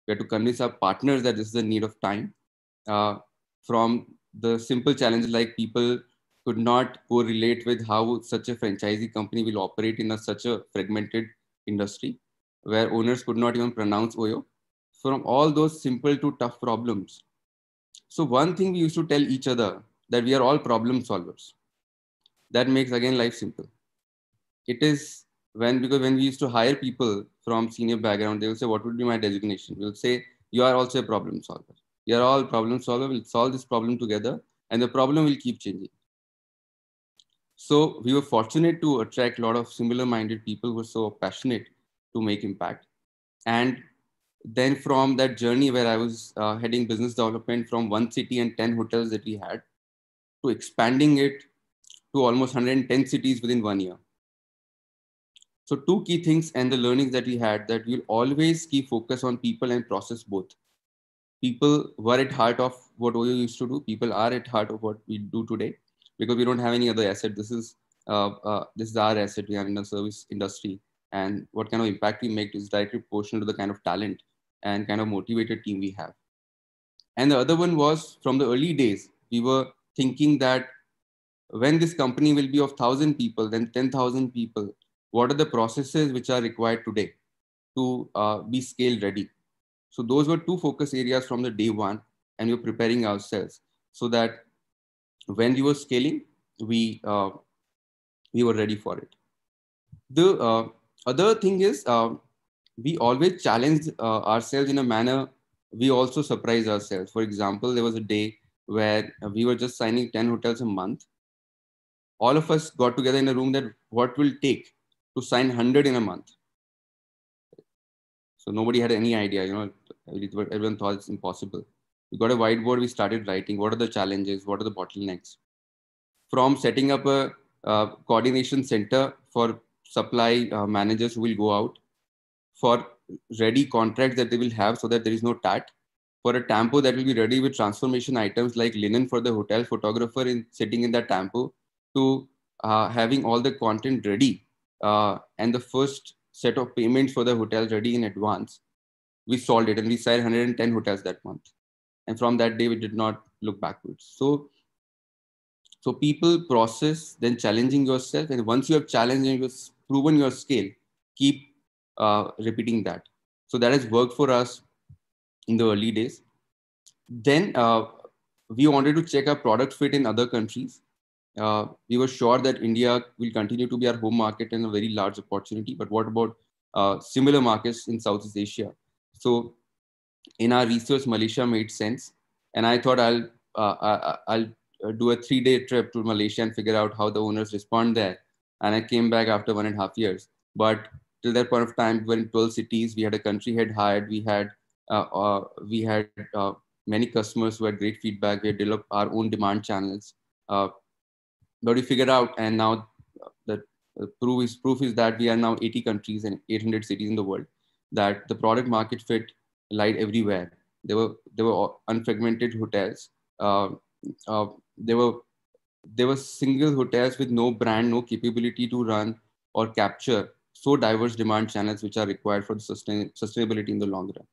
We had to convince our partners that this is a need of time. From the simple challenges like people could not correlate with how such a franchisee company will operate in such a fragmented industry where owners could not even pronounce Oyo. From all those simple to tough problems. So one thing we used to tell each other that we are all problem solvers. That makes again life simple. It is because when we used to hire people from senior background, they will say, what would be my designation? We'll say, you are also a problem solver. You are all problem solver. We'll solve this problem together and the problem will keep changing. So we were fortunate to attract a lot of similar minded people who were so passionate to make impact. And then from that journey where I was heading business development from one city and 10 hotels that we had to expanding it to almost 110 cities within 1 year. So two key things and the learnings that we had that we'll always keep focus on people and process both. People were at heart of what Oyo used to do. People are at heart of what we do today because we don't have any other asset. This is our asset. We are in the service industry, and what kind of impact we make is directly proportional to the kind of talent and kind of motivated team we have. And the other one was from the early days, we were thinking that when this company will be of 1,000 people, then 10,000 people, what are the processes which are required today to be scale ready? So those were two focus areas from the day one, and we were preparing ourselves so that when we were scaling, we were ready for it. The other thing is we always challenge ourselves in a manner we also surprise ourselves. For example, there was a day where we were just signing 10 hotels a month. All of us got together in a room that what will take to sign 100 in a month. So nobody had any idea, everyone thought it's impossible. We got a whiteboard, we started writing, what are the challenges, what are the bottlenecks? From setting up a coordination center for supply managers who will go out, for ready contracts that they will have so that there is no TAT, for a tempo that will be ready with transformation items like linen for the hotel photographer in sitting in that tempo, to having all the content ready and the first set of payments for the hotel ready in advance. We solved it and we signed 110 hotels that month. And from that day, we did not look backwards. So people, process, then challenging yourself. And once you have challenged and you've proven your scale, keep repeating that. So that has worked for us in the early days. Then we wanted to check our product fit in other countries. We were sure that India will continue to be our home market and a very large opportunity. But what about similar markets in Southeast Asia? So in our research, Malaysia made sense. And I thought I'll do a 3-day trip to Malaysia and figure out how the owners respond there. And I came back after 1.5 years. But till that point of time, we were in 12 cities. We had a country head hired. We had many customers who had great feedback. We had developed our own demand channels. But we figured out, and now the proof is that we are now 80 countries and 800 cities in the world, that the product market fit lied everywhere. There were unfragmented hotels. There were single hotels with no brand, no capability to run or capture so diverse demand channels which are required for the sustainability in the long run.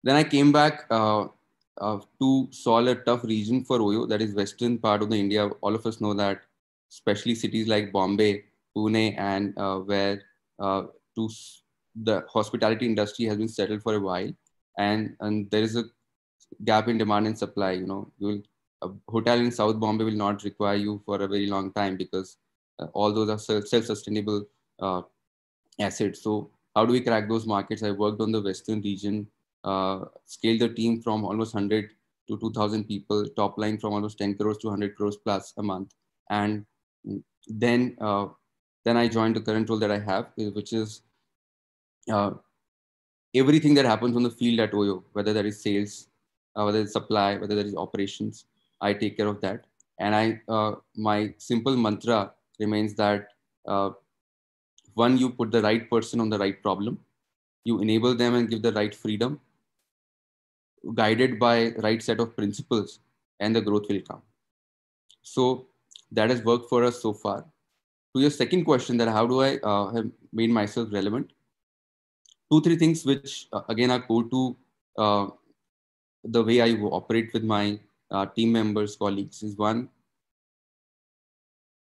Then I came back to solve a tough region for Oyo, that is western part of the India. All of us know that, especially cities like Bombay, Pune, and where the hospitality industry has been settled for a while, and there is a gap in demand and supply. A hotel in South Bombay will not require you for a very long time because all those are self-sustainable assets. So how do we crack those markets? I worked on the western region, scaled the team from almost 100 to 2,000 people, top line from almost 10 crores to 100 crores plus a month. And then I joined the current role that I have, which is everything that happens on the field at Oyo, whether that is sales, whether it's supply, whether that is operations, I take care of that. And my simple mantra remains that one, you put the right person on the right problem, you enable them and give the right freedom, guided by right set of principles, and the growth will come. So that has worked for us so far. To your second question, that how do I have made myself relevant? 2-3 things which again are core to the way I operate with my team members, colleagues is one,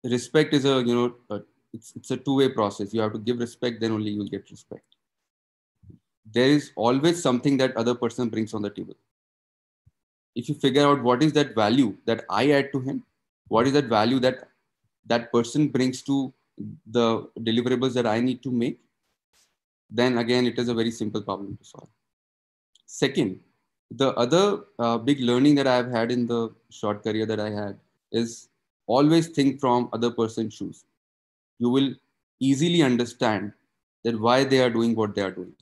respect is it's a two-way process. You have to give respect, then only you'll get respect. There is always something that other person brings on the table. If you figure out what is that value that I add to him, what is that value that that person brings to the deliverables that I need to make, then again, it is a very simple problem to solve. Second, the other big learning that I've had in the short career that I had is always think from other person's shoes. You will easily understand that why they are doing what they are doing.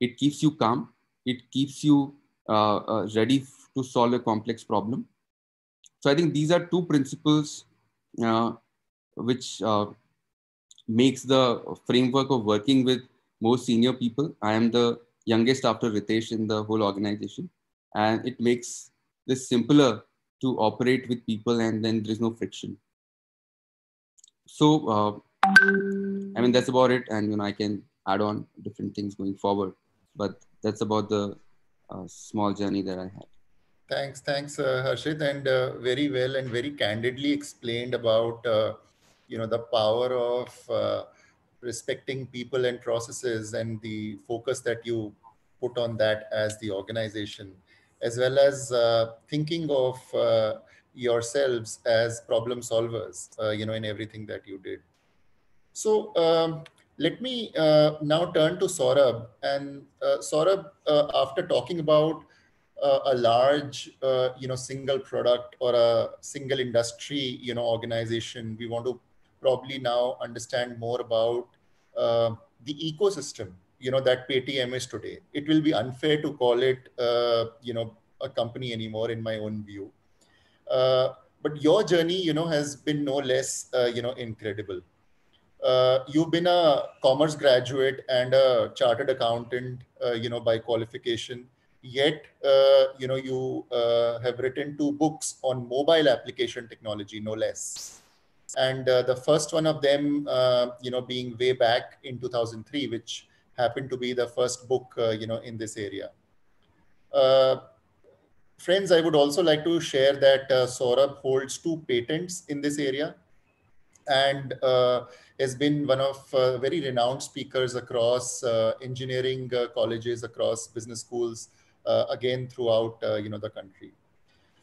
It keeps you calm. It keeps you ready to solve a complex problem. So I think these are two principles which makes the framework of working with more senior people. I am the youngest after Ritesh in the whole organization, and it makes this simpler to operate with people, and then there is no friction. So, I mean, that's about it. And, I can add on different things going forward, but that's about the small journey that I had. Thanks, Harshit, and very well and very candidly explained about the power of respecting people and processes and the focus that you put on that as the organization, as well as thinking of yourselves as problem solvers, in everything that you did. So let me now turn to Saurabh. And Saurabh, after talking about a large, single product or a single industry, organization, we want to probably now understand more about the ecosystem, that Paytm is today. It will be unfair to call it, a company anymore, in my own view. But your journey, has been no less, incredible. You've been a commerce graduate and a chartered accountant, by qualification. Yet, you have written 2 books on mobile application technology, no less. And the first one of them, being way back in 2003, which happened to be the first book, in this area. Friends, I would also like to share that Saurabh holds 2 patents in this area, and has been one of very renowned speakers across engineering colleges, across business schools, again throughout the country.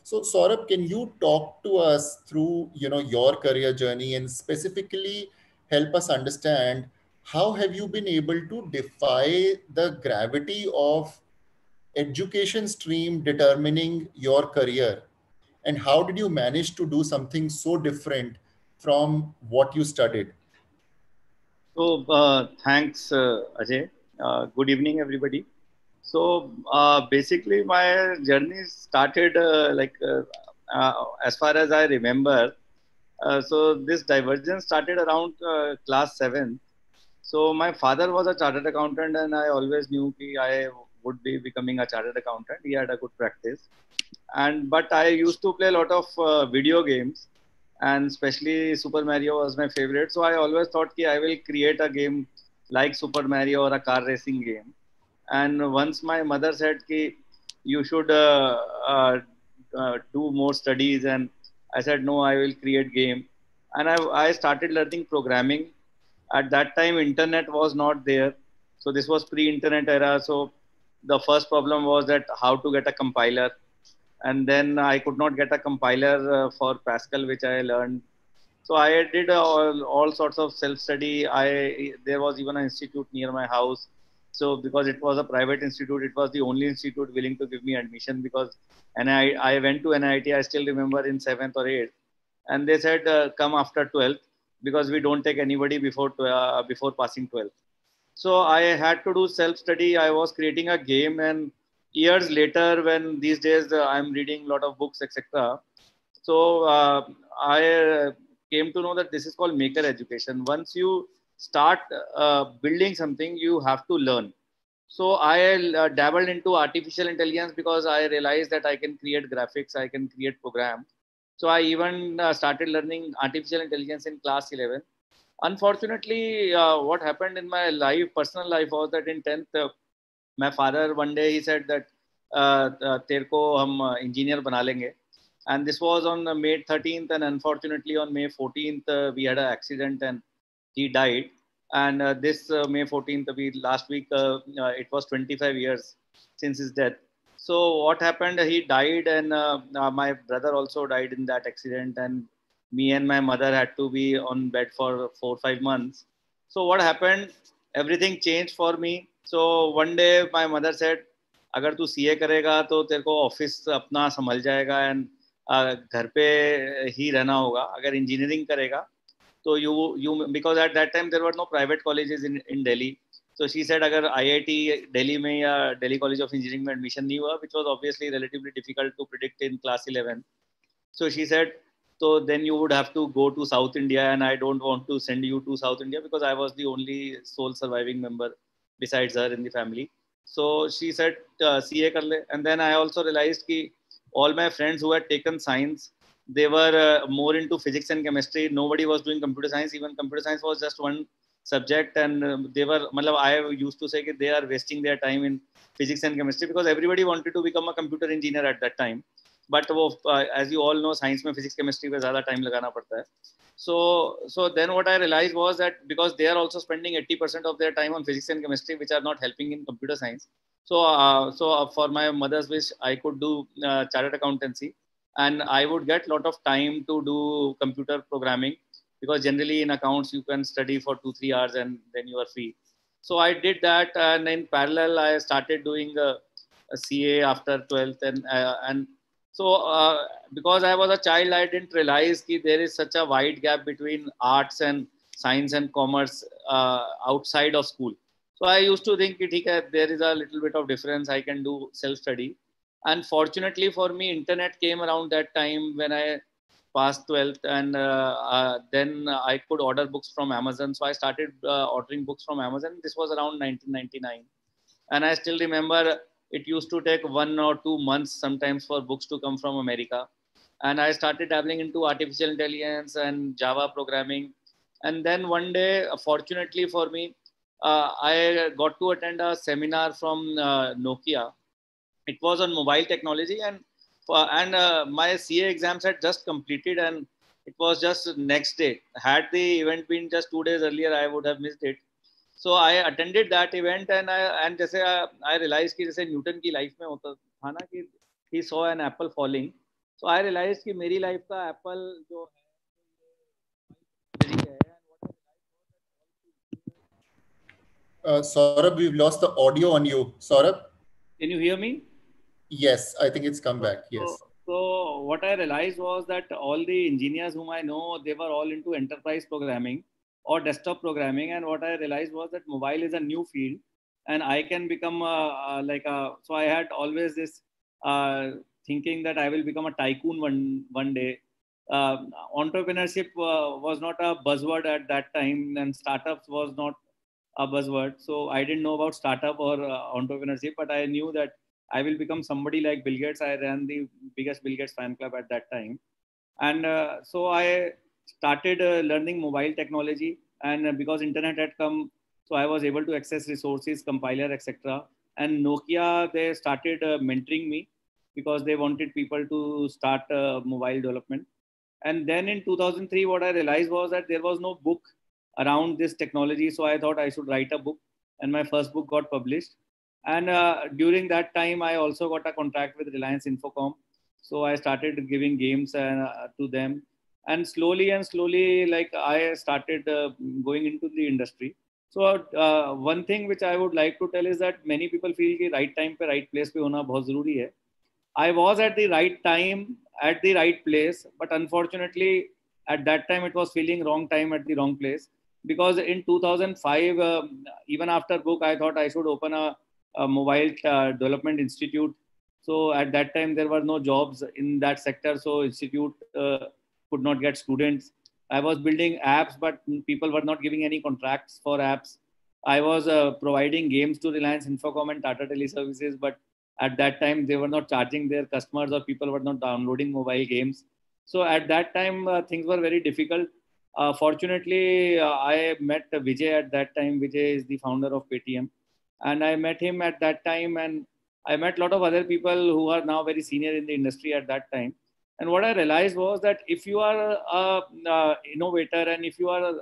So Saurabh, can you talk to us through your career journey, and specifically help us understand how have you been able to defy the gravity of education stream determining your career, and how did you manage to do something so different from what you studied? So, thanks, Ajay. Good evening, everybody. So, basically, my journey started as far as I remember. So, this divergence started around class 7. So, my father was a chartered accountant, and I always knew that I would be becoming a chartered accountant. He had a good practice, but I used to play a lot of video games, and especially Super Mario was my favorite. So I always thought that I will create a game like Super Mario or a car racing game. And once my mother said that you should do more studies, and I said no, I will create game, and I started learning programming. At that time, internet was not there, so this was pre-internet era. So the first problem was that how to get a compiler, and then I could not get a compiler for Pascal, which I learned. So I did all sorts of self-study. There was even an institute near my house. So because it was a private institute, it was the only institute willing to give me admission, because and I went to NIT. I still remember in 7th or 8th, and they said come after 12th, because we don't take anybody before passing 12th. So I had to do self-study. I was creating a game, and years later, when these days I'm reading a lot of books, etc. So I came to know that this is called maker education. Once you start building something, you have to learn. So I dabbled into artificial intelligence, because I realized that I can create graphics, I can create programs. So I even started learning artificial intelligence in class 11. Unfortunately, what happened in my life, personal life, was that in 10th, my father one day he said that तेरे को हम engineer बना लेंगे. And this was on May 13th, and unfortunately on May 14th we had an accident and he died. And this May 14th, last week, it was 25 years since his death. So what happened? He died, and my brother also died in that accident, and me and my mother had to be on bed for 4 or 5 months. So what happened? Everything changed for me. So one day my mother said, अगर तू CA करेगा तो तेरे को office अपना संभल जाएगा and घर पे ही रहना होगा. अगर इंजीनियरिंग करेगा तो you because at that time there were no private colleges in Delhi. So she said अगर IIT दिल्ली में या Delhi College of Engineering में admission नहीं हुआ, which was obviously relatively difficult to predict in class 11. So she said, so then you would have to go to South India, and I don't want to send you to South India because I was the only sole surviving member besides her in the family. So she said, CA kar le. And then I also realized कि all my friends who had taken science, they were more into physics and chemistry. Nobody was doing computer science. Even computer science was just one subject, and they were, I used to say that they are wasting their time in physics and chemistry because everybody wanted to become a computer engineer at that time. But as you all know, science में physics chemistry में ज़्यादा time लगाना पड़ता है. So then what I realized was that because they are also spending 80% of their time on physics and chemistry, which are not helping in computer science. So for my mother's wish, I could do chartered accountancy, and I would get a lot of time to do computer programming because generally in accounts you can study for 2-3 hours and then you are free. So I did that, and in parallel I started doing a CA after 12th, and so because I was a child, I didn't realize that there is such a wide gap between arts and science and commerce outside of school. So I used to think that there is a little bit of difference. I can do self-study. And fortunately for me, internet came around that time when I passed 12th, and then I could order books from Amazon. So I started ordering books from Amazon. This was around 1999. And I still remember it used to take 1 or 2 months sometimes for books to come from America. And I started dabbling into artificial intelligence and Java programming. And then one day, fortunately for me, I got to attend a seminar from Nokia. It was on mobile technology, and my CA exams had just completed, and it was just next day. Had the event been just 2 days earlier, I would have missed it. So I attended that event, and जैसे I realized कि जैसे Newton की life में होता था ना कि he saw an apple falling. So I realized कि मेरी लाइफ का एप्पल जो है Saurabh, we've lost the audio on you. Saurabh? Can you hear me? Yes, I think it's come back. Yes. So what I realized was that all the engineers whom I know, they were all into enterprise programming or desktop programming. And what I realized was that mobile is a new field, and I can become so I had always this thinking that I will become a tycoon one day. Entrepreneurship was not a buzzword at that time, and startups was not a buzzword. So I didn't know about startup or entrepreneurship, but I knew that I will become somebody like Bill Gates. I ran the biggest Bill Gates fan club at that time. And so I started learning mobile technology. And because internet had come, so I was able to access resources, compiler, etc. And Nokia, they started mentoring me because they wanted people to start mobile development. And then in 2003, what I realized was that there was no book around this technology. So I thought I should write a book. And my first book got published. And during that time, I also got a contract with Reliance Infocom. So I started giving games to them. And slowly, like I started going into the industry. So one thing which I would like to tell is that many people feel कि right time पे right place पे होना बहुत ज़रूरी है. I was at the right time, at the right place, but unfortunately, at that time, it was feeling wrong time at the wrong place. Because in 2005, even after book, I thought I should open a mobile development institute. So at that time, there were no jobs in that sector. So institute could not get students. I was building apps, but people were not giving any contracts for apps. I was providing games to Reliance Infocom and Tata Teleservices, but at that time, they were not charging their customers, or people were not downloading mobile games. So at that time, things were very difficult. Fortunately, I met Vijay at that time. Vijay is the founder of Paytm, and I met him at that time, and I met a lot of other people who are now very senior in the industry at that time. And what I realized was that if you are a innovator and if you are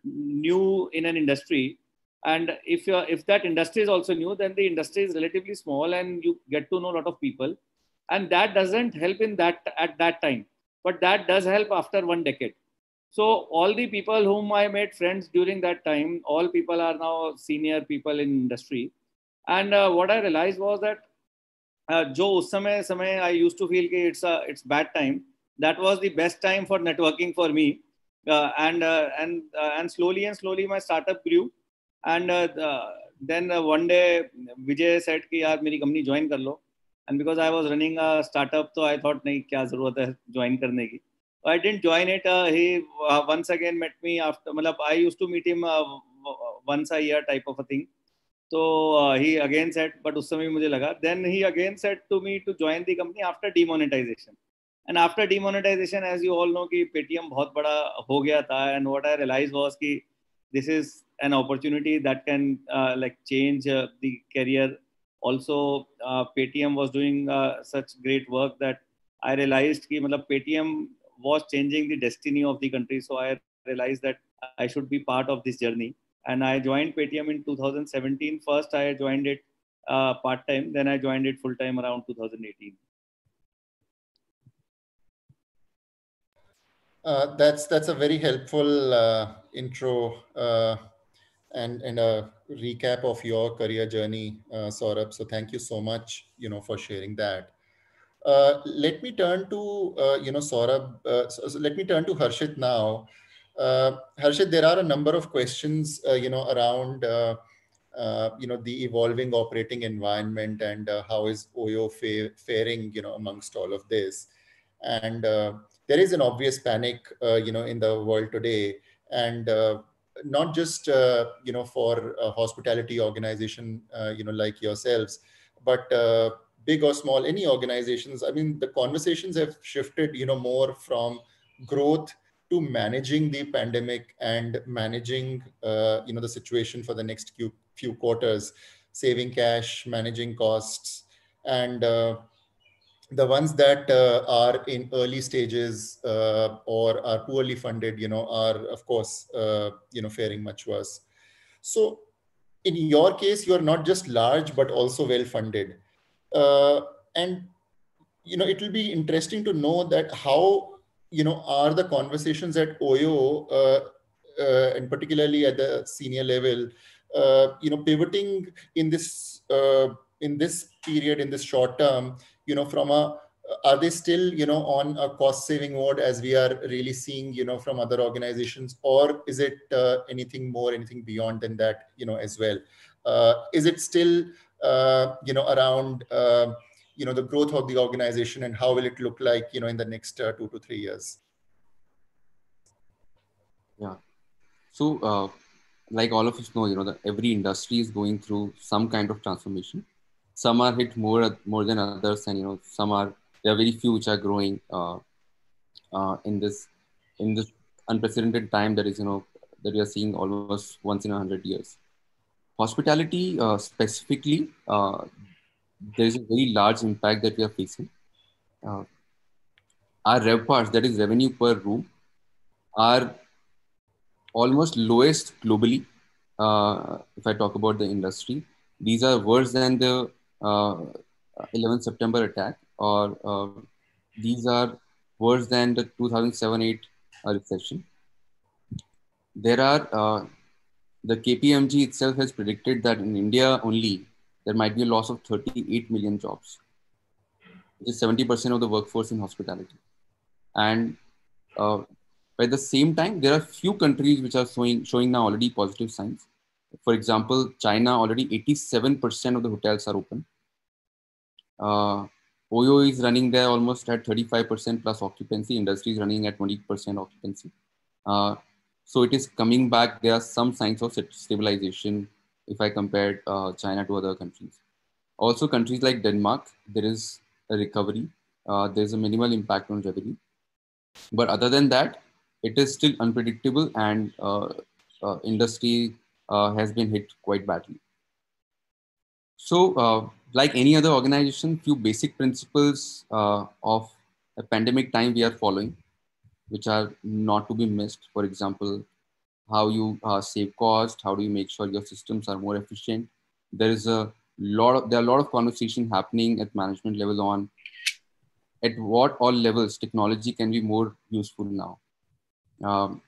new in an industry, and if that industry is also new, then the industry is relatively small, and you get to know a lot of people, and that doesn't help in that at that time, but that does help after 1 decade. So all the people whom I made friends during that time, all people are now senior people in industry. And what I realized was that जो उस समय I used to feel कि it's bad time. That was the best time for networking for me. And slowly my startup grew. And then one day Vijay said कि यार मेरी company join कर लो. And because I was running a startup, so I thought नहीं क्या जरूरत है join करने की. I didn't join it. He once again met me after. मतलब I used to meet him once a year type of a thing. So he again said, but उस समय मुझे लगा. Then he again said to me to join the company after demonetization. And after demonetization, as you all know, कि Paytm बहुत बड़ा हो गया था. And what I realized was कि this is an opportunity that can like change the career. Also, Paytm was doing such great work that I realized कि मतलब Paytm was changing the destiny of the country. So I realized that I should be part of this journey. And I joined Paytm in 2017. First, I joined it part-time. Then I joined it full-time around 2018. That's a very helpful intro and a recap of your career journey, Saurabh. So thank you so much, for sharing that. Let me turn to Saurabh. So let me turn to Harshit now. Harshit, there are a number of questions around the evolving operating environment and how is Oyo faring amongst all of this. And there is an obvious panic in the world today, and not just for a hospitality organization like yourselves, but big or small, any organizations. I mean, the conversations have shifted more from growth to managing the pandemic and managing the situation for the next few quarters, saving cash, managing costs. And the ones that are in early stages or are poorly funded, are of course, faring much worse. So in your case, you are not just large, but also well funded. And, it will be interesting to know that how, are the conversations at Oyo, and particularly at the senior level, pivoting in this period, in this short term, from are they still, on a cost saving mode as we are really seeing, from other organizations, or is it anything more, anything beyond than that, as well? Is it still, around, the growth of the organization, and how will it look like, in the next 2 to 3 years? Yeah. So, like all of us know, that every industry is going through some kind of transformation. Some are hit more than others, and there are very few which are growing in this unprecedented time that is that we are seeing almost once in 100 years. Hospitality specifically, there is a very large impact that we are facing. Our RevPARs, that is revenue per room, are almost lowest globally. If I talk about the industry, these are worse than the 11th September attack, or these are worse than the 2007-8 recession. There are the KPMG itself has predicted that in India only there might be a loss of 38 million jobs, which is 70% of the workforce in hospitality. And at the same time, there are few countries which are showing now already positive signs. For example, China, already 87% of the hotels are open. Oyo is running there almost at 35% plus occupancy. Industry is running at 20% occupancy. So it is coming back. There are some signs of stabilization if I compare China to other countries. Also, countries like Denmark, there is a recovery. There's a minimal impact on revenue. But other than that, it is still unpredictable, and industry has been hit quite badly. So, like any other organization, few basic principles of a pandemic time we are following, which are not to be missed. For example, how you save cost, how do you make sure your systems are more efficient. There are a lot of conversation happening at management level on at what all levels technology can be more useful now. Um,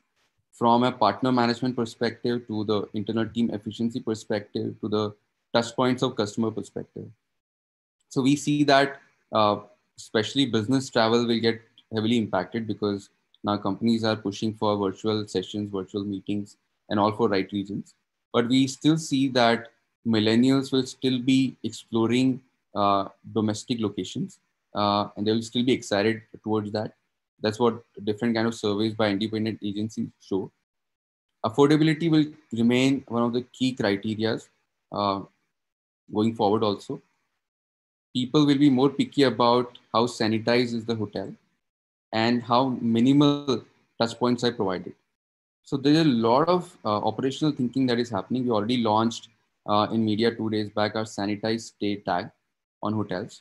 from a partner management perspective to the internal team efficiency perspective to the touch points of customer perspective. So we see that especially business travel will get heavily impacted because now companies are pushing for virtual sessions, virtual meetings, and all for right reasons. But we still see that millennials will still be exploring domestic locations, and they will still be excited towards that. That's what different kind of surveys by independent agencies show. Affordability will remain one of the key criterias uh, going forward also. People will be more picky about how sanitized is the hotel and how minimal touch points are provided. So there's a lot of operational thinking that is happening. We already launched in media 2 days back our sanitized stay tag on hotels.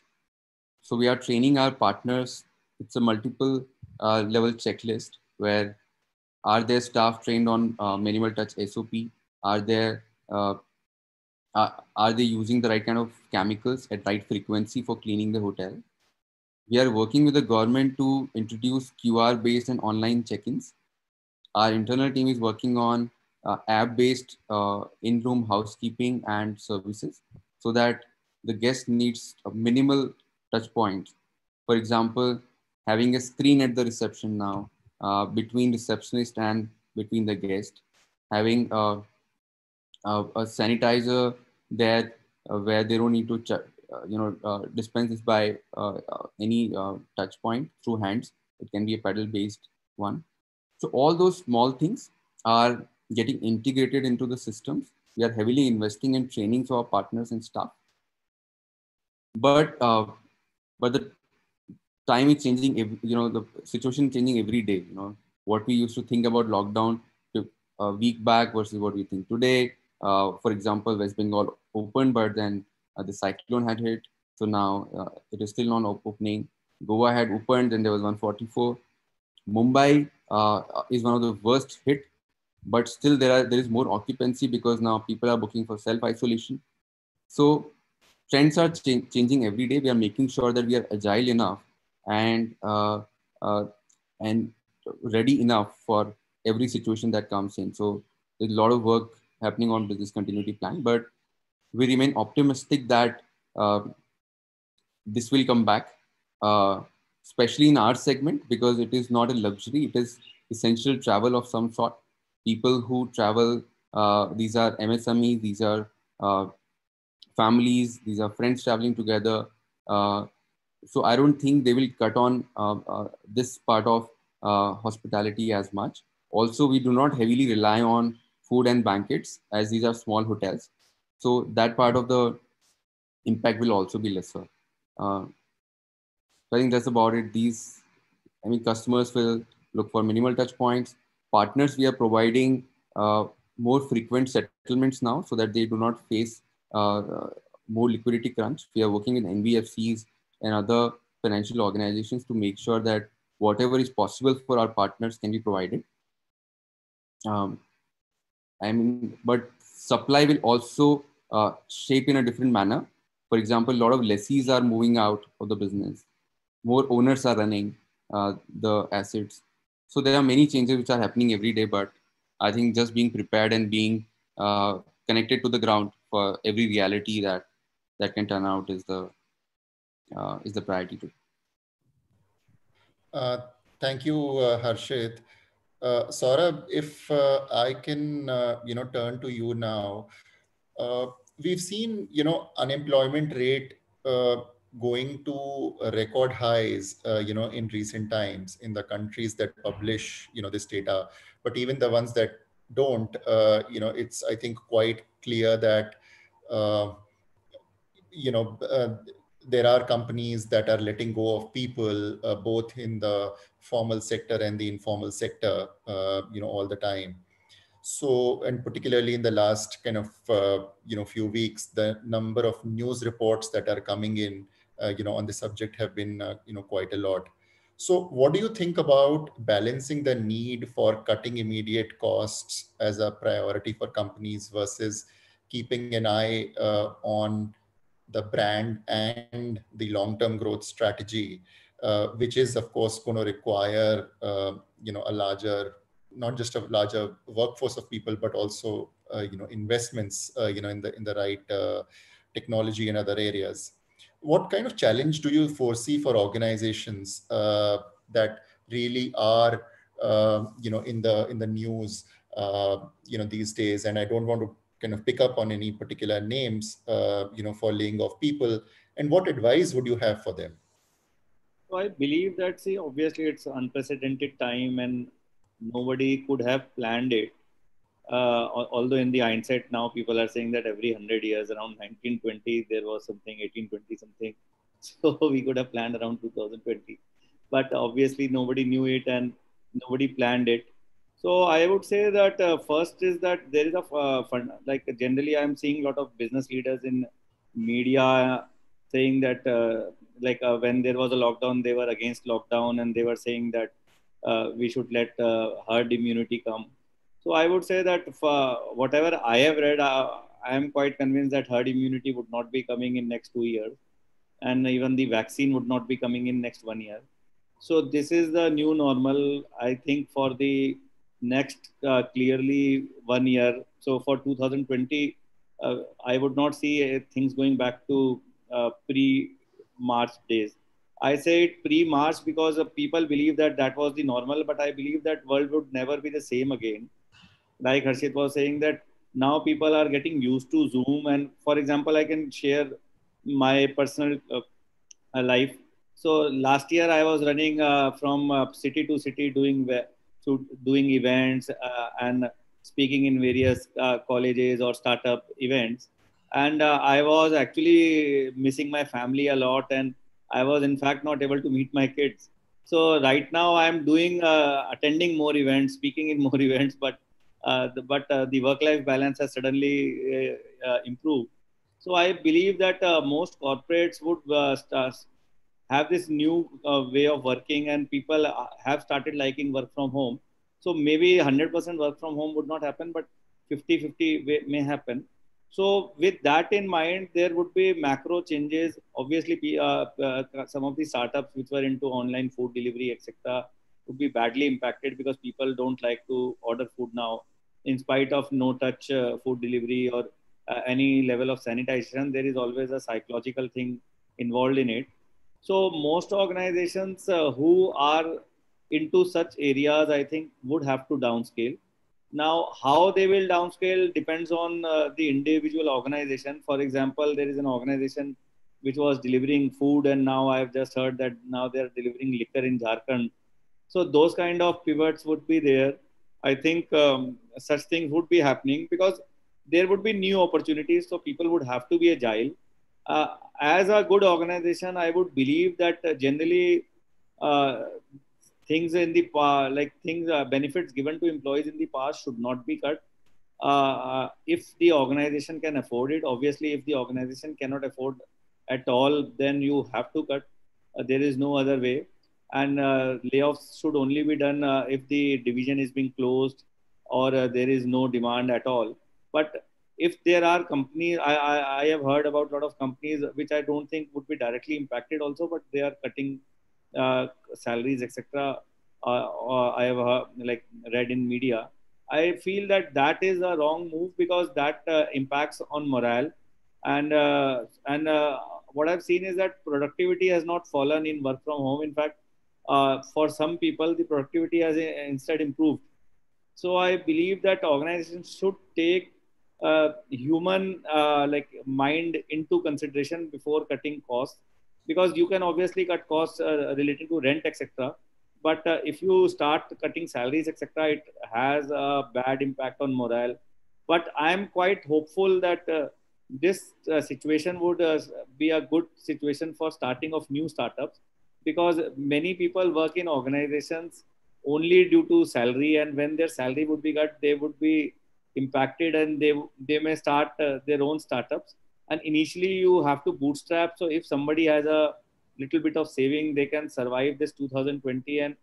So we are training our partners. It's a multiple level checklist where are their staff trained on minimal touch SOP? Are there are they using the right kind of chemicals at right frequency for cleaning the hotel? We are working with the government to introduce QR-based and online check-ins. Our internal team is working on app-based in-room housekeeping and services so that the guest needs a minimal touch points. For example, having a screen at the reception now between receptionist and between the guest, having a sanitizer there where they don't need to dispense this by any touch point through hands. It can be a pedal based one. So all those small things are getting integrated into the systems. We are heavily investing in training for our partners and staff, but the time is changing. The situation is changing every day. What we used to think about lockdown a week back versus what we think today. For example, West Bengal opened, but then the cyclone had hit. So now it is still not opening. Goa had opened, then there was 144. Mumbai is one of the worst hit, but still there is more occupancy because now people are booking for self isolation. So trends are changing every day. We are making sure that we are agile enough and uh, and ready enough for every situation that comes in. So there's a lot of work happening on business continuity plan, but we remain optimistic that uh, this will come back, uh, especially in our segment because it is not a luxury; it is essential travel of some sort. People who travel, these are MSMEs, these are families, these are friends traveling together. Uh, so I don't think they will cut on this part of hospitality as much. Also, we do not heavily rely on food and banquets as these are small hotels. So that part of the impact will also be lesser. So I think that's about it. Customers will look for minimal touch points. Partners, we are providing more frequent settlements now so that they do not face more liquidity crunch. We are working with NBFCs and other financial organizations to make sure that whatever is possible for our partners can be provided. Um, but supply will also shape in a different manner. For example, a lot of lessees are moving out of the business. More owners are running the assets. So there are many changes which are happening every day, but I think just being prepared and being connected to the ground for every reality that can turn out is the priority too. Thank you, Harshit. Saurabh, if I can, turn to you now. Uh, we've seen, unemployment rate going to record highs, in recent times in the countries that publish, this data. But even the ones that don't, it's, I think, quite clear that, uh, you know, uh, there are companies that are letting go of people, both in the formal sector and the informal sector, all the time. So, and particularly in the last kind of, few weeks, the number of news reports that are coming in, on the subject have been, quite a lot. So what do you think about balancing the need for cutting immediate costs as a priority for companies versus keeping an eye on the brand and the long-term growth strategy, which is of course going to require, a larger, not just a larger workforce of people, but also, investments, in the right technology and other areas. What kind of challenge do you foresee for organizations that really are, in the news, these days? And I don't want to kind of pick up on any particular names, for laying off people. And what advice would you have for them? So I believe that, see, obviously it's unprecedented time and nobody could have planned it. Although in the hindsight now people are saying that every 100 years, around 1920, there was something, 1820 something. So we could have planned around 2020. But obviously nobody knew it and nobody planned it. So I would say that first is that there is a fund, like generally I'm seeing a lot of business leaders in media saying that when there was a lockdown, they were against lockdown and they were saying that we should let herd immunity come. So I would say that for whatever I have read, I am quite convinced that herd immunity would not be coming in next 2 years, and even the vaccine would not be coming in next 1 year. So this is the new normal, I think, for the next clearly 1 year. So for 2020, I would not see things going back to pre-March days. I say it pre-March because people believe that that was the normal, but I believe that world would never be the same again. Like Harshit was saying that now people are getting used to Zoom. And for example, I can share my personal life. So last year I was running from city to city doing events and speaking in various colleges or startup events. And I was actually missing my family a lot, and I was in fact not able to meet my kids. So right now I'm doing attending more events, speaking in more events, but the work-life balance has suddenly improved. So I believe that most corporates would have this new way of working, and people have started liking work from home. So maybe 100% work from home would not happen, but 50-50 may happen. So with that in mind, there would be macro changes. Obviously, some of the startups which were into online food delivery, etc., would be badly impacted because people don't like to order food now. In spite of no touch food delivery or any level of sanitization, there is always a psychological thing involved in it. So most organizations who are into such areas, I think, would have to downscale. Now, how they will downscale depends on the individual organization. For example, there is an organization which was delivering food, and now I've just heard that now they are delivering liquor in Jharkhand. So those kind of pivots would be there. I think such things would be happening because there would be new opportunities. So people would have to be agile. As a good organization, I would believe that generally uh, things in the like things benefits given to employees in the past should not be cut. If the organization can afford it, obviously, if the organization cannot afford at all, then you have to cut. There is no other way, and layoffs should only be done if the division is being closed or there is no demand at all. But if there are companies, I have heard about a lot of companies which I don't think would be directly impacted also, but they are cutting salaries, etc. I have like read in media. I feel that that is a wrong move because that impacts on morale, and what I've seen is that productivity has not fallen in work from home. In fact, for some people, the productivity has instead improved. So I believe that organizations should take human like mind into consideration before cutting costs, because you can obviously cut costs related to rent, etc. But if you start cutting salaries, etc., it has a bad impact on morale. But I am quite hopeful that this situation would be a good situation for starting of new startups, because many people work in organizations only due to salary, and when their salary would be cut, they would be impacted, and they may start their own startups. And initially you have to bootstrap. So if somebody has a little bit of saving, they can survive this 2020. And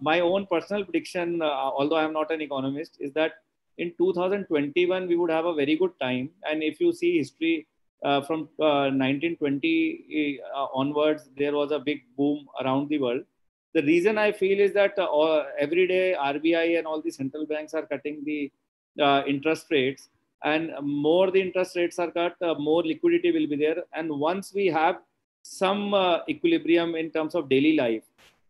my own personal prediction, although I am not an economist, is that in 2021 we would have a very good time. And if you see history, from 1920 onwards, there was a big boom around the world. The reason I feel is that every day RBI and all the central banks are cutting the interest rates, and more the interest rates are cut, more liquidity will be there. And once we have some equilibrium in terms of daily life,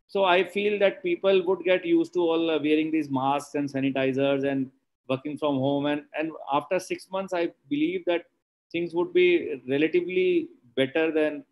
so I feel that people would get used to all wearing these masks and sanitizers and working from home. And after 6 months, I believe that things would be relatively better than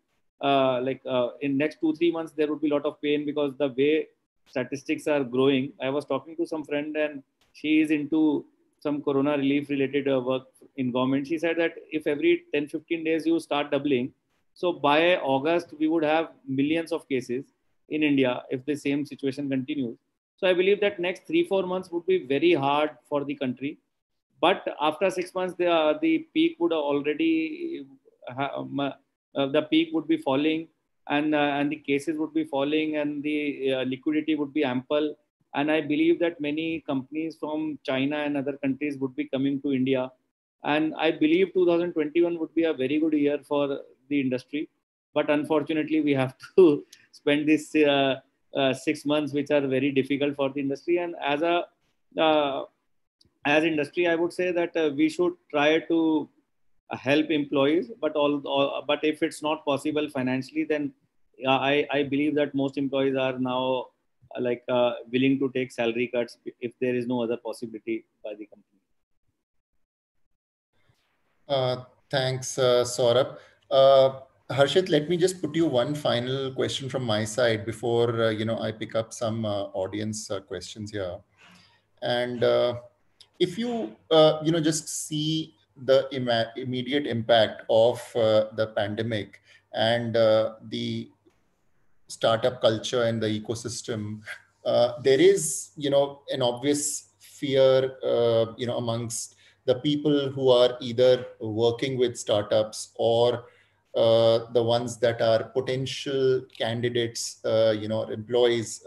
in next 2-3 months there would be a lot of pain, because the way statistics are growing. I was talking to some friend, and she is into some corona relief related work in government. She said that if every 10-15 days you start doubling, so by August we would have millions of cases in India if the same situation continues. So I believe that next 3-4 months would be very hard for the country. But after 6 months, the peak would already the peak would be falling, and the cases would be falling, and the liquidity would be ample. And I believe that many companies from China and other countries would be coming to India. And I believe 2021 would be a very good year for the industry. But unfortunately, we have to spend this 6 months, which are very difficult for the industry. And uh, as industry, I would say that we should try to help employees, but if it's not possible financially, then I believe that most employees are now willing to take salary cuts if there is no other possibility by the company. Thanks, Saurabh. Harshit, let me just put you one final question from my side before I pick up some audience questions here. And if you just see the immediate impact of the pandemic and the startup culture and the ecosystem, there is an obvious fear amongst the people who are either working with startups or the ones that are potential candidates, employees,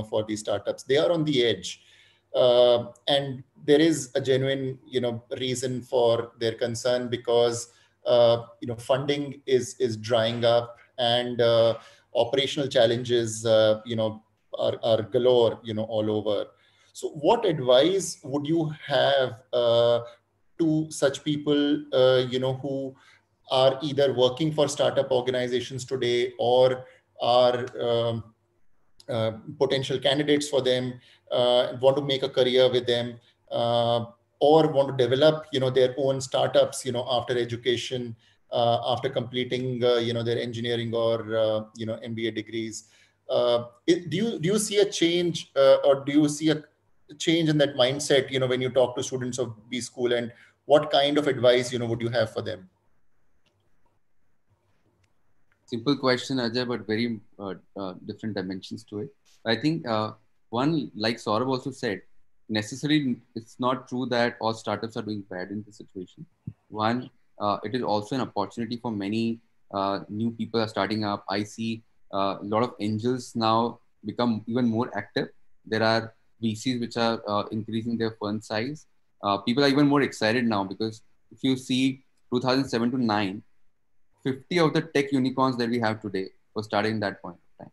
for these startups. They are on the edge, and there is a genuine, reason for their concern, because funding is drying up, and operational challenges, are galore, all over. So, what advice would you have to such people, who are either working for startup organizations today or are potential candidates for them, want to make a career with them, or want to develop, their own startups, after education, after completing, their engineering or, MBA degrees. Do you see a change, or do you see a change in that mindset, when you talk to students of B School, and what kind of advice, would you have for them? Simple question, Ajay, but very different dimensions to it. I think one, like Saurabh also said, necessarily it's not true that all startups are doing bad in this situation. One, it is also an opportunity for many new people are starting up. I see a lot of angels now become even more active. There are VCs which are increasing their fund size. People are even more excited now, because if you see 2007 to 9, 50 of the tech unicorns that we have today were started in that point of time.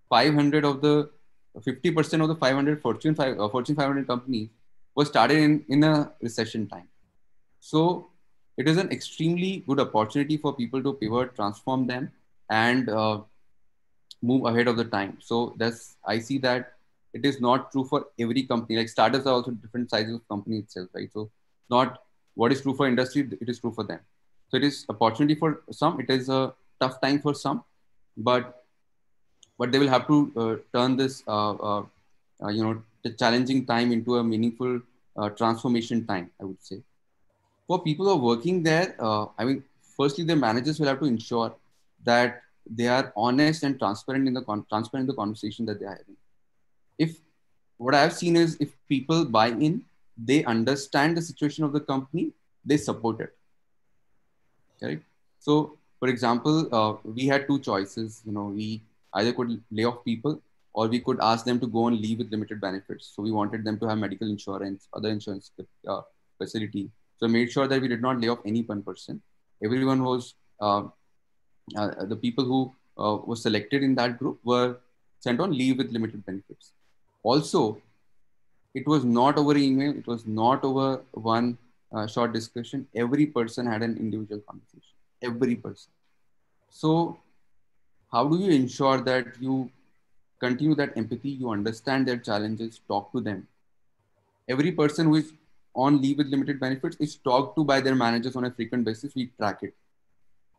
500 of the 50% of the 500 Fortune 500 companies were started in a recession time. So it is an extremely good opportunity for people to pivot, transform them, and move ahead of the time. So I see that it is not true for every company. Like startups are also different sizes of company itself, right? So not what is true for industry, it is true for them. So it is opportunity for some. It is a tough time for some, but they will have to turn this, the challenging time into a meaningful transformation time, I would say. For people who are working there, I mean, firstly, the managers will have to ensure that they are honest and transparent in the transparent in the conversation that they are having. If what I've seen is if people buy in, they understand the situation of the company, they support it. Right. So, for example, we had two choices. We either could lay off people or we could ask them to go on leave with limited benefits. So we wanted them to have medical insurance, other insurance facility. So I made sure that we did not lay off any one person. Everyone was the people who were selected in that group were sent on leave with limited benefits. Also, it was not over email. It was not over one short discussion. Every person had an individual conversation. Every person. So, how do you ensure that you continue that empathy? You understand their challenges, talk to them. Every person who is on leave with limited benefits is talked to by their managers on a frequent basis. We track it.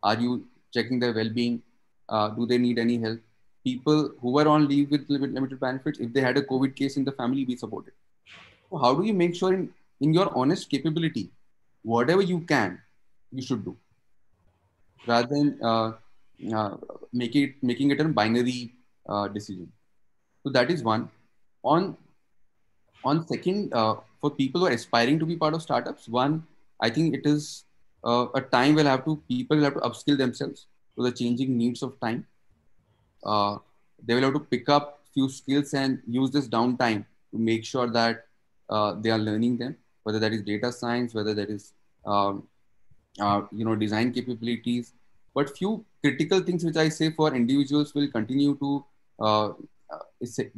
Are you checking their well-being? Do they need any help? People who were on leave with limited benefits, if they had a COVID case in the family, we support it. So how do you make sure in your honest capability, whatever you can, you should do, rather than uh, making it a binary decision. So that is one. On second, for people who are aspiring to be part of startups, one, I think it is a time people will have to upskill themselves to the changing needs of time. uh, they will have to pick up few skills and use this downtime to make sure that they are learning them, whether that is data science, whether that is um, design capabilities. But few critical things which I say for individuals will continue to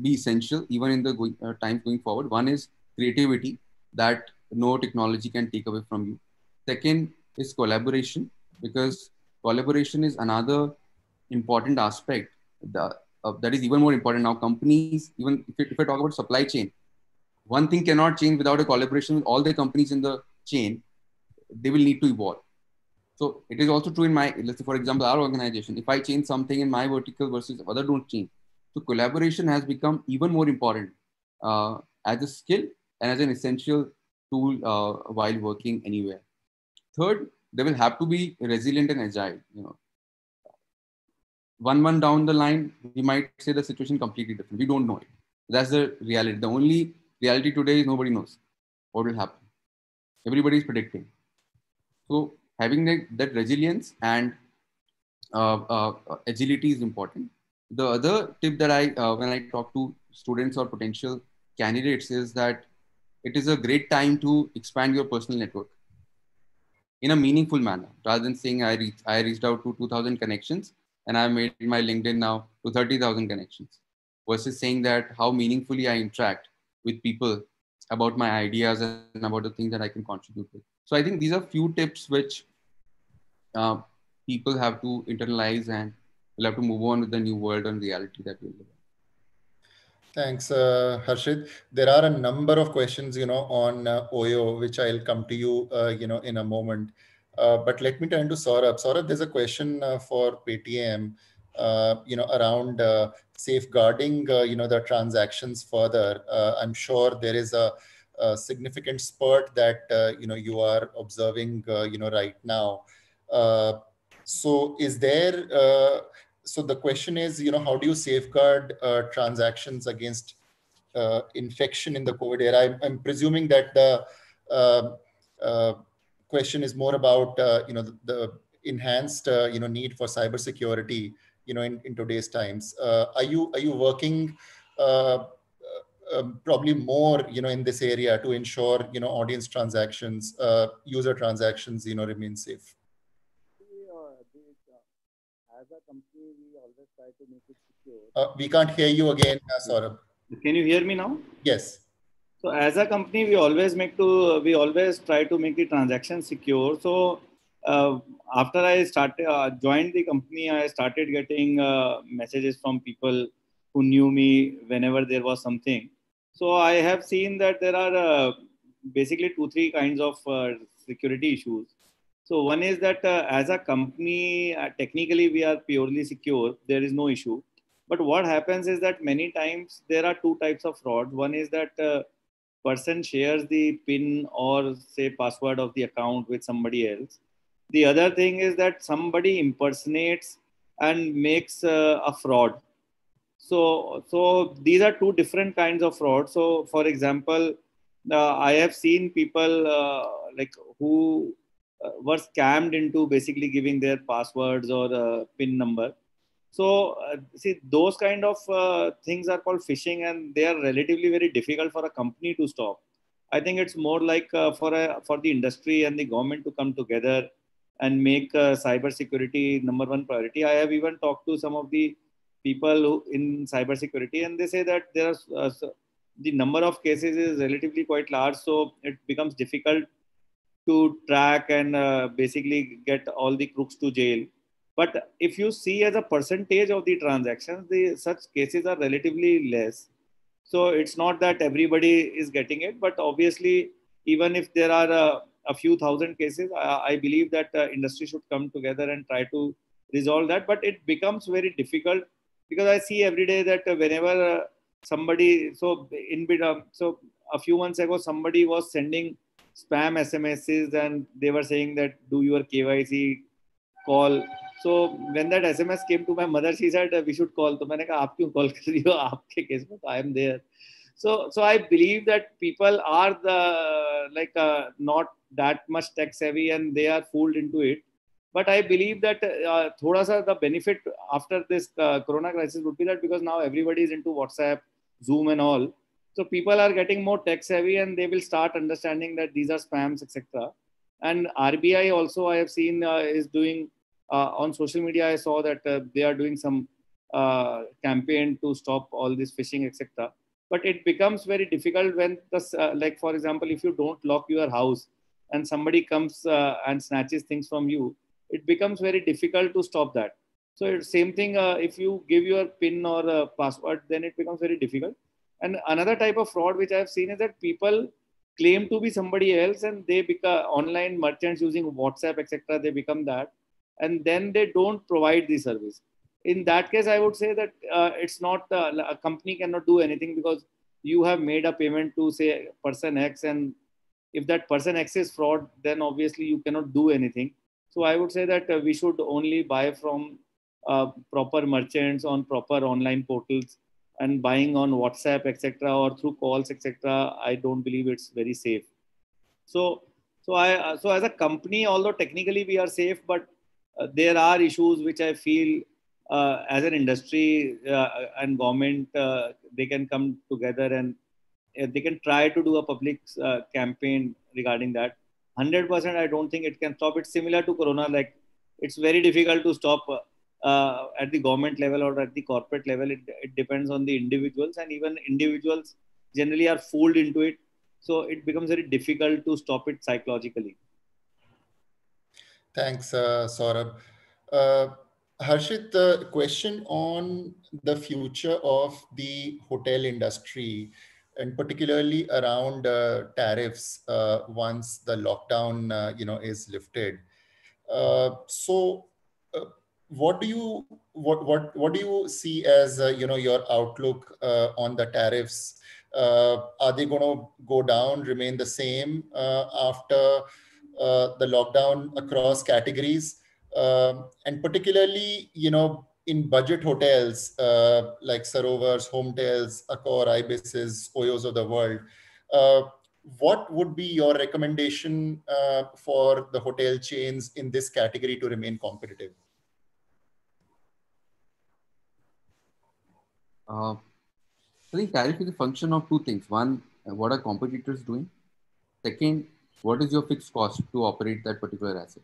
be essential even in the times going forward. One is creativity that no technology can take away from you. Second is collaboration, because collaboration is another important aspect that is even more important now. Companies, even if I talk about supply chain, one thing cannot change without a collaboration with all the companies in the chain. They will need to evolve. So it is also true in my, let's say, for example, our organization. If I change something in my vertical versus other don't change, so collaboration has become even more important as a skill and as an essential tool while working anywhere. Third, they will have to be resilient and agile. One month down the line, we might say the situation completely different. We don't know it. That's the reality. The only reality today is nobody knows what will happen. Everybody is predicting. So having that resilience and agility is important. The other tip that when I talk to students or potential candidates, is that it is a great time to expand your personal network in a meaningful manner, rather than saying I reached out to 2,000 connections and I made my LinkedIn now to 30,000 connections, versus saying that how meaningfully I interact with people about my ideas and about the things that I can contribute with. So I think these are few tips which uh, people have to internalize, and will have to move on with the new world and reality that we live in. Thanks, Harshit. There are a number of questions, on OYO, which I'll come to you, in a moment. But let me turn to Saurabh. Saurabh, there's a question for Paytm, around safeguarding, the transactions further. I'm sure there is a significant spurt that, you are observing, right now. So is there, so the question is, how do you safeguard transactions against infection in the COVID era? I'm presuming that the question is more about, the enhanced, need for cybersecurity, in today's times. Are you working probably more, in this area to ensure, audience transactions, user transactions, remain safe? As a company, we always try to make it secure. We can't hear you again, Saurabh. Can you hear me now? Yes. So as a company, we always try to make the transaction secure. So after I joined the company, I started getting messages from people who knew me whenever there was something. So I have seen that there are basically 2-3 kinds of security issues. So one is that as a company, technically we are purely secure. There is no issue. But what happens is that many times there are two types of fraud. One is that person shares the PIN or say password of the account with somebody else. The other thing is that somebody impersonates and makes a fraud. So these are two different kinds of fraud. So for example, I have seen people like who were scammed into basically giving their passwords or PIN number. So see, those kind of things are called phishing, and they are relatively very difficult for a company to stop. I think it's more like for the industry and the government to come together and make cyber security number one priority. I have even talked to some of the people who, in cybersecurity, and they say that there are the number of cases is relatively quite large, so it becomes difficult to track and basically get all the crooks to jail. But if you see as a percentage of the transactions, the such cases are relatively less. So it's not that everybody is getting it, but obviously, even if there are a few thousand cases, I believe that industry should come together and try to resolve that. But it becomes very difficult because I see every day that whenever somebody, so a few months ago, somebody was sending spam SMSs and they were saying that do your KYC call. So when that SMS came to my mother, she said we should call. तो मैंने कहा आप क्यों call कर रही हो आपके case में तो I am there. So I believe that people are not that much tech savvy and they are fooled into it. But I believe that thoda sa the benefit after this corona crisis would be that because now everybody is into WhatsApp, Zoom and all. So people are getting more tech savvy and they will start understanding that these are spams, etc. And RBI also I have seen is doing on social media. I saw that they are doing some campaign to stop all this phishing, etc. But it becomes very difficult when like for example, if you don't lock your house and somebody comes and snatches things from you, it becomes very difficult to stop that. So it's same thing. If you give your PIN or password, then it becomes very difficult. And another type of fraud which I have seen is that people claim to be somebody else and they become online merchants using WhatsApp, etc. They become that, and then they don't provide the service. In that case, I would say that it's not a company cannot do anything because you have made a payment to say person X, and if that person X is fraud, then obviously you cannot do anything. So I would say that we should only buy from proper merchants on proper online portals, and buying on WhatsApp, etc., or through calls, etc. I don't believe it's very safe. So as a company, although technically we are safe, but there are issues which I feel as an industry and government they can come together and they can try to do a public campaign regarding that. 100% I don't think it can stop. It's similar to corona. Like it's very difficult to stop at the government level or at the corporate level. It depends on the individuals, and even individuals generally are fooled into it. So it becomes very difficult to stop it psychologically. Thanks, Saurabh. Harshit, the question on the future of the hotel industry, and particularly around tariffs once the lockdown, is lifted. So, what do you see as your outlook on the tariffs? Are they going to go down, remain the same after the lockdown across categories? And particularly, in budget hotels like Sarovars, Hometails, Accor, Ibises, Oyos of the world, what would be your recommendation for the hotel chains in this category to remain competitive? I think tariff is a function of two things. One, what are competitors doing? Second, what is your fixed cost to operate that particular asset?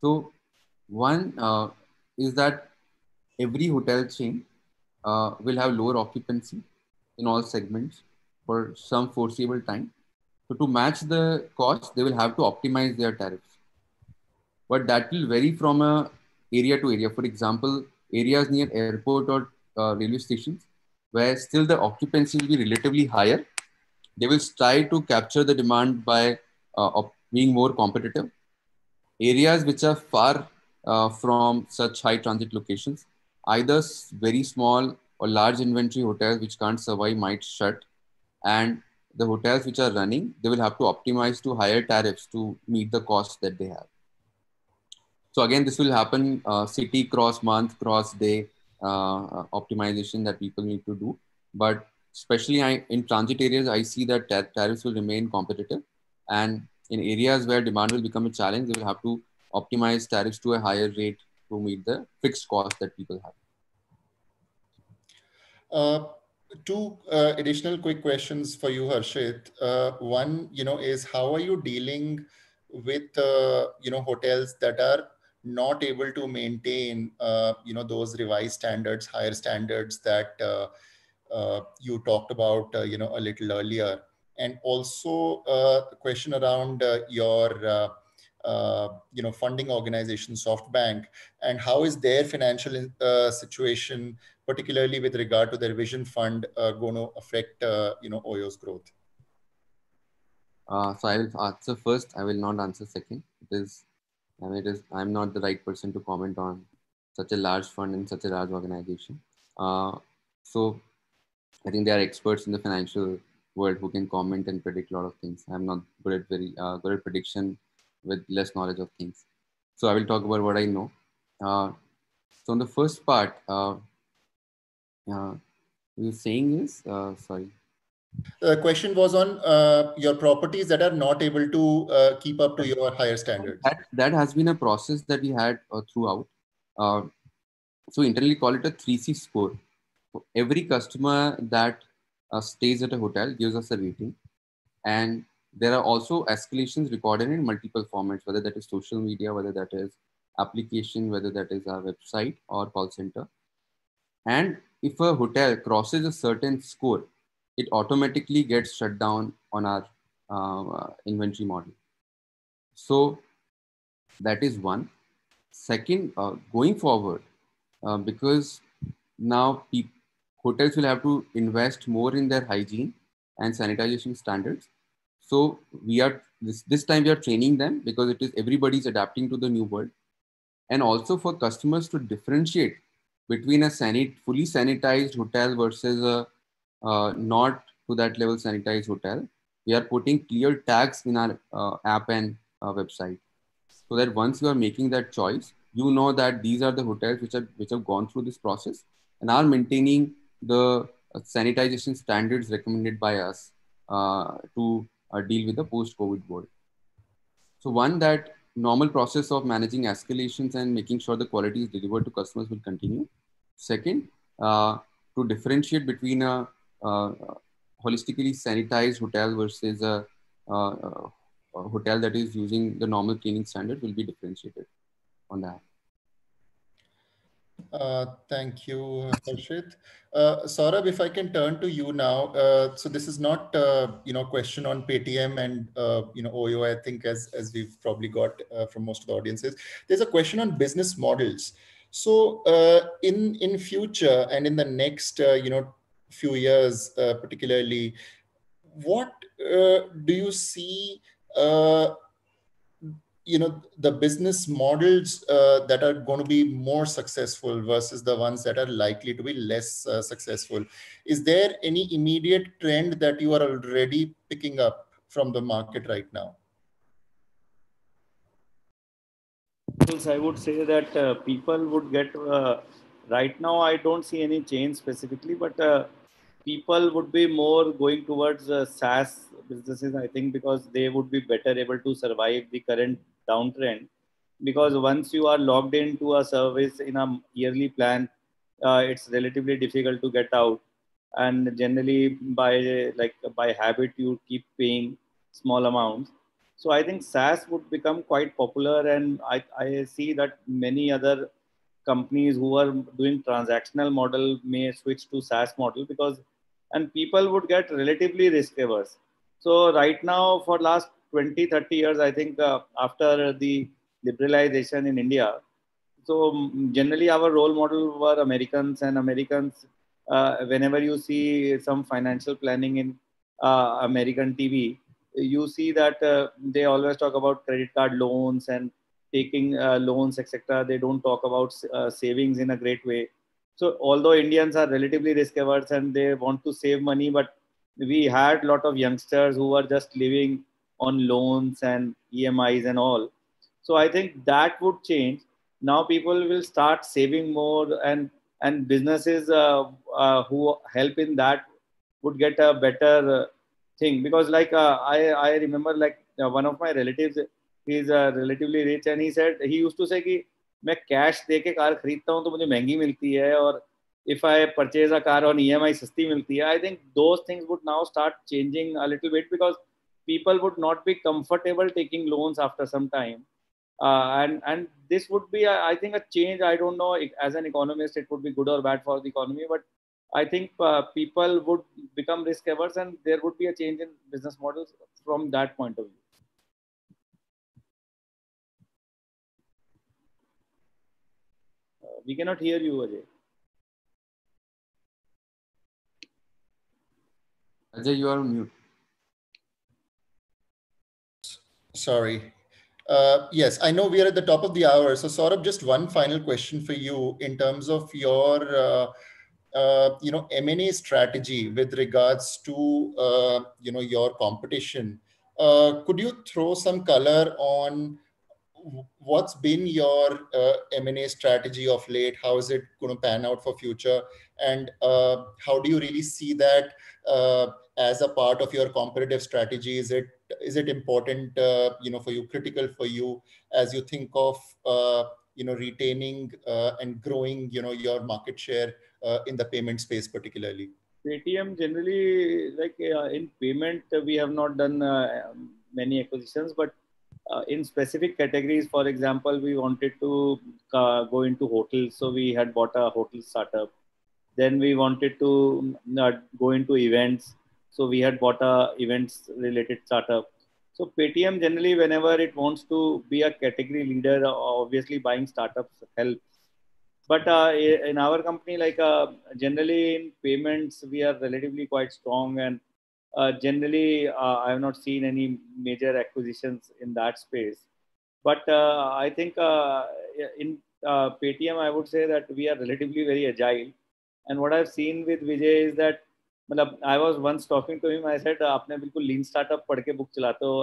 So one is that every hotel chain will have lower occupancy in all segments for some foreseeable time. So to match the cost, they will have to optimize their tariffs. But that will vary from area to area. For example, areas near airport or railway stations, where still the occupancy will be relatively higher, they will try to capture the demand by being more competitive. Areas which are far from such high transit locations, either very small or large inventory hotels which can't survive might shut, and the hotels which are running, they will have to optimize to higher tariffs to meet the costs that they have. So again, this will happen city cross month, cross day optimization that people need to do. But especially in transit areas, I see that tariffs will remain competitive. And in areas where demand will become a challenge, they will have to optimize tariffs to a higher rate to meet the fixed cost that people have. Two additional quick questions for you, Harshit. One, is how are you dealing with, hotels that are not able to maintain, those revised standards, higher standards that you talked about, a little earlier. And also the question around your, funding organization, SoftBank, and how is their financial situation, particularly with regard to their vision fund, going to affect, OYO's growth? So I will answer first. I will not answer second. I'm not the right person to comment on such a large fund and such a large organization. So I think there are experts in the financial world who can comment and predict a lot of things. I'm not good at good at prediction with less knowledge of things. So I will talk about what I know. So on the first part, you're saying is sorry. The question was on your properties that are not able to keep up to your higher standards. That has been a process that we had throughout. So we internally call it a 3C score. So every customer that stays at a hotel gives us a rating. And there are also escalations recorded in multiple formats, whether that is social media, whether that is application, whether that is our website or call center. And if a hotel crosses a certain score, it automatically gets shut down on our inventory model. So that is one. Second, going forward, because now hotels will have to invest more in their hygiene and sanitization standards. So we are this time we are training them because it is everybody's adapting to the new world, and also for customers to differentiate between a fully sanitized hotel versus a not to that level sanitized hotel. We are putting clear tags in our app and website, so that once you are making that choice, you know that these are the hotels which have gone through this process and are maintaining the sanitization standards recommended by us to deal with the post-COVID world. So one, that normal process of managing escalations and making sure the quality is delivered to customers will continue. Second, to differentiate between a holistically sanitized hotel versus a hotel that is using the normal cleaning standard will be differentiated on that. Thank you, Harshit. Saurabh, if I can turn to you now. So this is not, question on Paytm and, OYO, I think as we've probably got from most of the audiences. There's a question on business models. So in future and in the next, few years, particularly, what do you see the business models that are going to be more successful versus the ones that are likely to be less successful? Is there any immediate trend that you are already picking up from the market right now? I would say that people would get right now. I don't see any change specifically, but people would be more going towards SaaS businesses, I think, because they would be better able to survive the current downtrend. Because once you are logged into a service in a yearly plan, it's relatively difficult to get out. And generally, by habit, you keep paying small amounts. So I think SaaS would become quite popular, and I see that many other companies who are doing transactional model may switch to SaaS model, because and people would get relatively risk averse. So right now, for last 20-30 years, I think after the liberalization in India, so generally our role model were Americans, and Americans, whenever you see some financial planning in American TV, you see that they always talk about credit card loans and taking loans, etc. They don't talk about savings in a great way. So although Indians are relatively risk averse and they want to save money, but we had a lot of youngsters who were just living on loans and EMIs and all. So I think that would change. Now people will start saving more, and businesses who help in that would get a better thing. Because like I remember like one of my relatives, he's relatively rich, and he said he used to say कि मैं cash दे के car खरीदता हूँ तो मुझे महंगी मिलती है, और if I purchase a car on EMI सस्ती मिलती है. I think those things would now start changing a little bit, because people would not be comfortable taking loans after some time. And this would be I think a change. I don't know, as an economist it would be good or bad for the economy, but I think people would become risk averse, and there would be a change in business models from that point of view. We cannot hear you, Ajay. Ajay, you are on mute. Sorry. Yes, I know we are at the top of the hour. So Saurabh, just one final question for you in terms of your M&A strategy with regards to your competition. Could you throw some color on what's been your M&A strategy of late? How is it going to pan out for future? And how do you really see that as a part of your competitive strategy? Is it important, for you, critical for you as you think of, retaining and growing, your market share in the payment space particularly? Paytm generally, like in payment, we have not done many acquisitions, but in specific categories, for example, we wanted to go into hotels, so we had bought a hotel startup. Then we wanted to go into events, so we had bought a events related startup. So Paytm generally, whenever it wants to be a category leader, obviously buying startups helps. But in our company, like generally in payments, we are relatively quite strong, and generally I have not seen any major acquisitions in that space. But I think in Paytm, I would say that we are relatively very agile. And what I've seen with Vijay is that, मतलब, I was once talking to him. I said, आपने बिल्कुल lean startup पढ़ के book चलाते हो,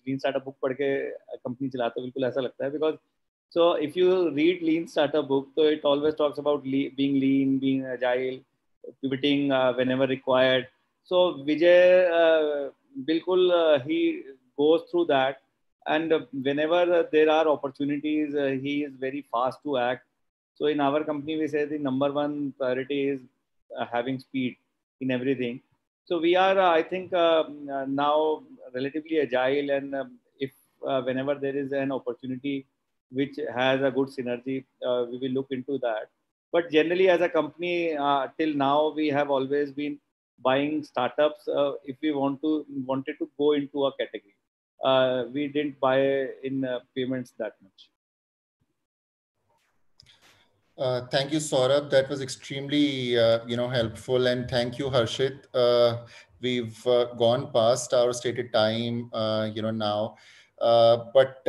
lean startup book पढ़ के company चलाते हो, बिल्कुल ऐसा लगता है. Because so if you read lean startup book, so it always talks about being lean, being agile, pivoting whenever required. So Vijay, बिल्कुल he goes through that, and whenever there are opportunities, he is very fast to act. So in our company, we say the number one priority is having speed in everything. So we are, I think, now relatively agile, and if whenever there is an opportunity which has a good synergy, we will look into that. But generally, as a company, till now, we have always been buying startups if we wanted to go into a category. We didn't buy in payments that much. Thank you, Saurabh. That was extremely, helpful. And thank you, Harshit. We've gone past our stated time, now. But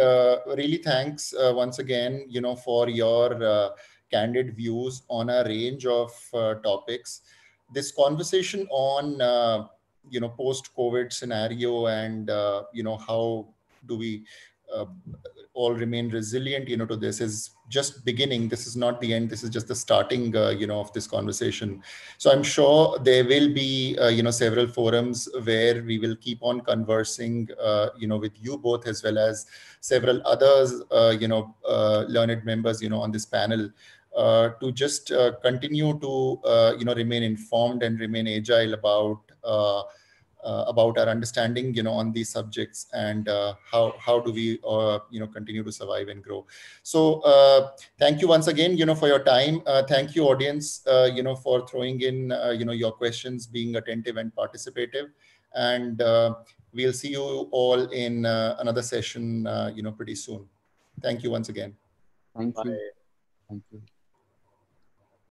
really thanks once again, for your candid views on a range of topics. This conversation on, post-COVID scenario and, how do we all remain resilient, to this is just beginning. This is not the end. This is just the starting, of this conversation. So I'm sure there will be, several forums where we will keep on conversing, with you both, as well as several others, learned members, on this panel, to just continue to, remain informed and remain agile about our understanding, on these subjects, and how do we, continue to survive and grow. So thank you once again, for your time. Thank you, audience, for throwing in, your questions, being attentive and participative. And we'll see you all in another session, pretty soon. Thank you once again. Thank you. Bye. Thank you.